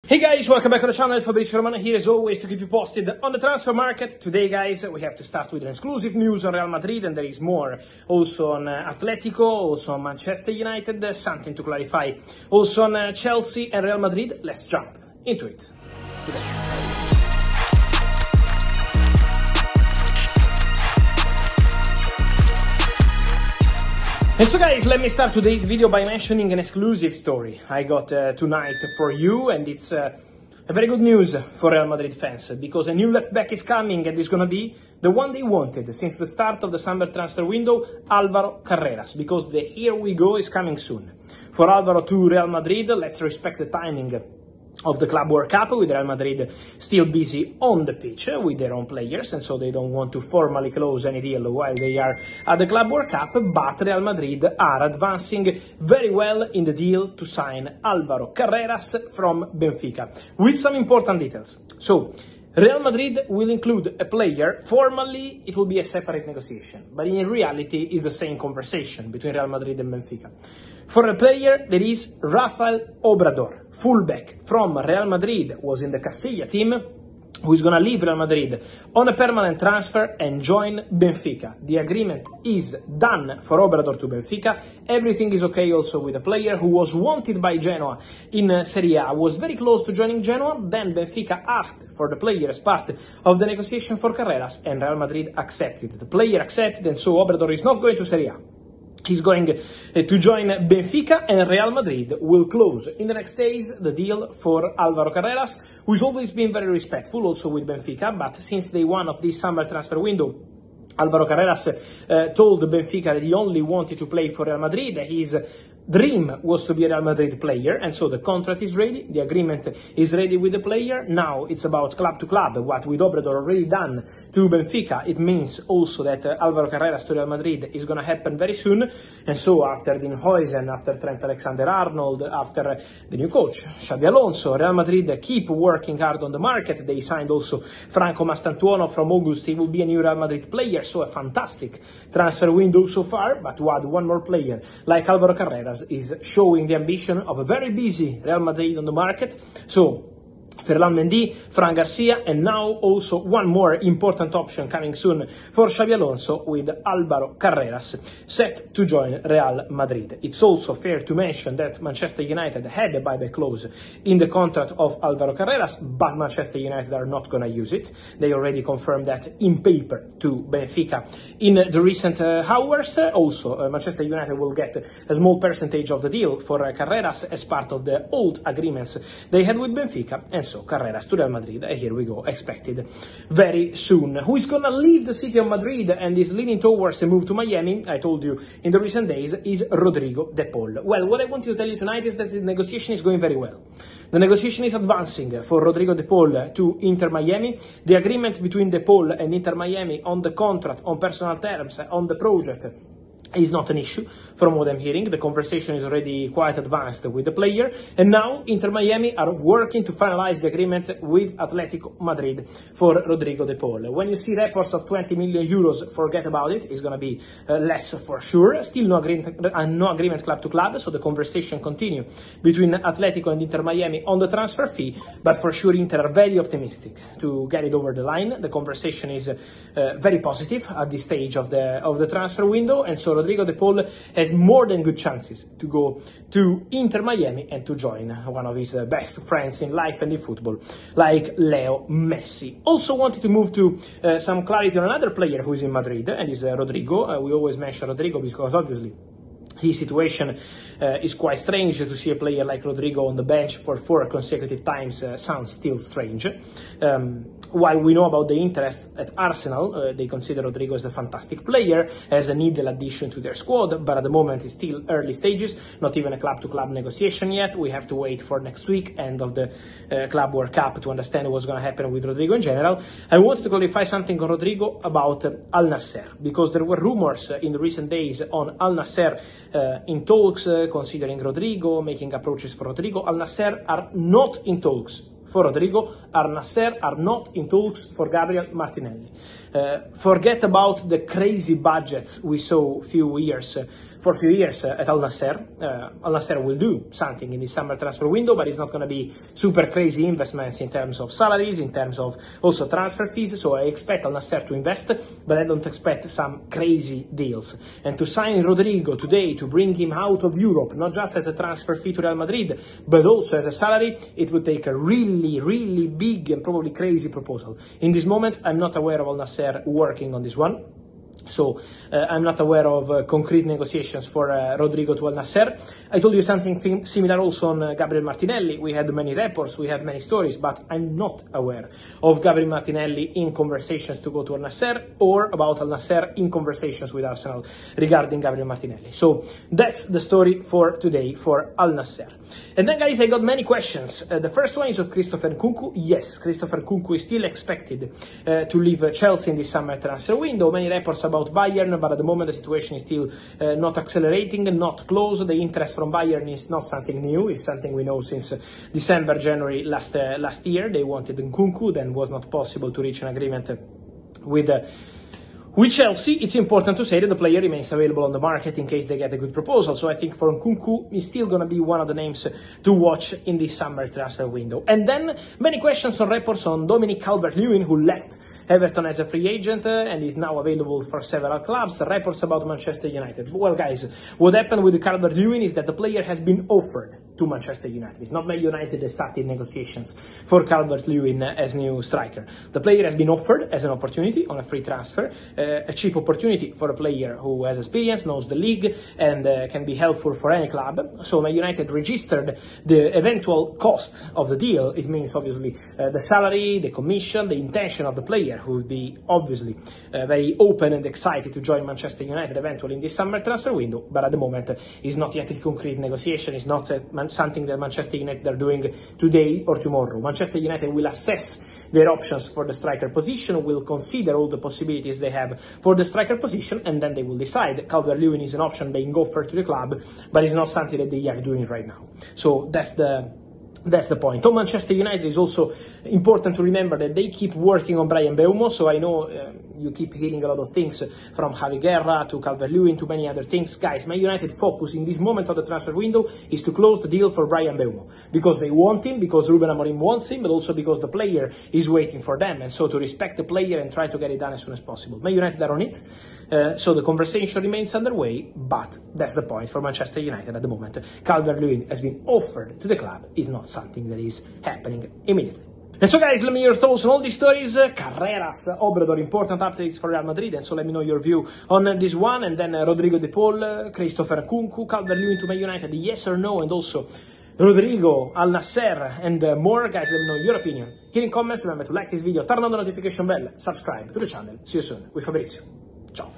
Hey guys, welcome back to the channel. Fabrizio Romano here as always to keep you posted on the transfer market. Today guys, we have to start with an exclusive news on Real Madrid, and there is more also on Atletico, also on Manchester United, something to clarify also on Chelsea and Real Madrid. Let's jump into it. And so guys, let me start today's video by mentioning an exclusive story I got tonight for you, and it's a very good news for Real Madrid fans, because a new left back is coming, and it's gonna be the one they wanted since the start of the summer transfer window, Álvaro Carreras, because the here we go is coming soon. For Álvaro to Real Madrid, let's respect the timing of the Club World Cup, with Real Madrid still busy on the pitch with their own players, and so they don't want to formally close any deal while they are at the Club World Cup, but Real Madrid are advancing very well in the deal to sign Álvaro Carreras from Benfica, with some important details. So, Real Madrid will include a player. Formally, it will be a separate negotiation, but in reality, it's the same conversation between Real Madrid and Benfica. For a player, there is Rafael Obrador, fullback from Real Madrid, was in the Castilla team, who is going to leave Real Madrid on a permanent transfer and join Benfica. The agreement is done for Obrador to Benfica. Everything is okay also with a player who was wanted by Genoa in Serie A, was very close to joining Genoa. Then Benfica asked for the player as part of the negotiation for Carreras, and Real Madrid accepted. The player accepted, and so Obrador is not going to Serie A. He's going to join Benfica, and Real Madrid will close in the next days the deal for Álvaro Carreras, who's always been very respectful also with Benfica, but since day one of this summer transfer window, Álvaro Carreras told Benfica that he only wanted to play for Real Madrid. His dream was to be a Real Madrid player, and so the contract is ready, the agreement is ready with the player. Now it's about club to club. What with Obrador already done to Benfica, it means also that Álvaro Carreras to Real Madrid is going to happen very soon. And so after Dean Huijsen, after Trent Alexander-Arnold, after the new coach Xabi Alonso, Real Madrid keep working hard on the market. They signed also Franco Mastantuono from August. He will be a new Real Madrid player, so a fantastic transfer window so far. But to add one more player like Álvaro Carreras is showing the ambition of a very busy Real Madrid on the market. So Ferland Mendy, Fran Garcia, and now also one more important option coming soon for Xabi Alonso with Álvaro Carreras set to join Real Madrid. It's also fair to mention that Manchester United had a buyback clause in the contract of Álvaro Carreras, but Manchester United are not going to use it. They already confirmed that in paper to Benfica in the recent hours. Also, Manchester United will get a small percentage of the deal for Carreras as part of the old agreements they had with Benfica, and so Carreras to Real Madrid, here we go, expected very soon. Who is going to leave the city of Madrid and is leaning towards a move to Miami, I told you in the recent days, is Rodrigo De Paul. Well, what I want to tell you tonight is that the negotiation is going very well. The negotiation is advancing for Rodrigo De Paul to Inter Miami. The agreement between De Paul and Inter Miami on the contract, on personal terms, on the project is not an issue, from what I'm hearing. The conversation is already quite advanced with the player, and now Inter Miami are working to finalize the agreement with Atletico Madrid for Rodrigo De Paul. When you see reports of 20 million euros, forget about it. It's going to be less for sure. Still no agreement club to club, so the conversation continue between Atletico and Inter Miami on the transfer fee, but for sure Inter are very optimistic to get it over the line. The conversation is very positive at this stage of the transfer window, and so Rodrigo De Paul has more than good chances to go to Inter Miami and to join one of his best friends in life and in football, like Leo Messi. Also wanted to move to some clarity on another player who is in Madrid, and is Rodrigo. We always mention Rodrigo because obviously his situation is quite strange. To see a player like Rodrigo on the bench for 4 consecutive times sounds still strange. While we know about the interest at Arsenal, they consider Rodrigo as a fantastic player, as a needed addition to their squad, but at the moment it's still early stages, not even a club-to-club negotiation yet. We have to wait for next week, end of the Club World Cup, to understand what's going to happen with Rodrigo in general. I wanted to clarify something on Rodrigo about Al Nassr, because there were rumors in the recent days on Al Nassr in talks, considering Rodrigo, making approaches for Rodrigo. Al Nassr are not in talks for Rodrigo. Al Nassr are not in talks for Gabriel Martinelli. Forget about the crazy budgets we saw a few years for a few years at Al Nassr. Al Nassr will do something in the summer transfer window, but it's not going to be super crazy investments in terms of salaries, in terms of also transfer fees. So I expect Al Nassr to invest, but I don't expect some crazy deals. And to sign Rodrigo today, to bring him out of Europe, not just as a transfer fee to Real Madrid, but also as a salary, it would take a really, really big and probably crazy proposal. In this moment, I'm not aware of Al Nassr working on this one. So I'm not aware of concrete negotiations for Rodrigo to Al Nassr. I told you something similar also on Gabriel Martinelli. We had many reports, we had many stories, but I'm not aware of Gabriel Martinelli in conversations to go to Al Nassr or about Al Nassr in conversations with Arsenal regarding Gabriel Martinelli. So that's the story for today for Al Nassr. And then, guys, I got many questions. The first one is of Christopher Nkunku. Yes, Christopher Nkunku is still expected to leave Chelsea in this summer transfer window. Many reports about Bayern, but at the moment the situation is still not accelerating, not close. The interest from Bayern is not something new. It's something we know since December, January last year. They wanted Nkunku, then was not possible to reach an agreement with Chelsea. It's important to say that the player remains available on the market in case they get a good proposal. So I think for Nkunku, he's still going to be one of the names to watch in this summer transfer window. And then many questions or reports on Dominic Calvert-Lewin, who left Everton as a free agent and is now available for several clubs. Reports about Manchester United. Well, guys, what happened with Calvert-Lewin is that the player has been offered to Manchester United. It's not Man United that started negotiations for Calvert-Lewin as new striker. The player has been offered as an opportunity on a free transfer, a cheap opportunity for a player who has experience, knows the league, and can be helpful for any club. So Man United registered the eventual cost of the deal. It means obviously the salary, the commission, the intention of the player, who would be obviously very open and excited to join Manchester United eventually in this summer transfer window, but at the moment is not yet in concrete negotiation. It's not something that Manchester United are doing today or tomorrow. Manchester United will assess their options for the striker position, will consider all the possibilities they have for the striker position, and then they will decide. Calvert-Lewin is an option being offered to the club, but it's not something that they are doing right now. So that's the point. On Manchester United, it's also important to remember that they keep working on Bryan Mbeumo. So I know you keep hearing a lot of things from Javi Guerra to Calvert-Lewin to many other things. Guys, Man United focus in this moment of the transfer window is to close the deal for Bryan Mbeumo, because they want him, because Ruben Amorim wants him, but also because the player is waiting for them, and so to respect the player and try to get it done as soon as possible. Man United are on it, so the conversation remains underway, but that's the point for Manchester United at the moment. Calvert-Lewin has been offered to the club, is not something that is happening immediately. And so, guys, let me know your thoughts on all these stories. Carreras, Obrador, important updates for Real Madrid, and so let me know your view on this one. And then Rodrigo De Paul, Christopher Nkunku, Calvert-Lewin to Man United, yes or no, and also Rodrigo, Al Nassr, and more. Guys, let me know your opinion here in comments. Remember to like this video, turn on the notification bell, subscribe to the channel. See you soon with Fabrizio. Ciao.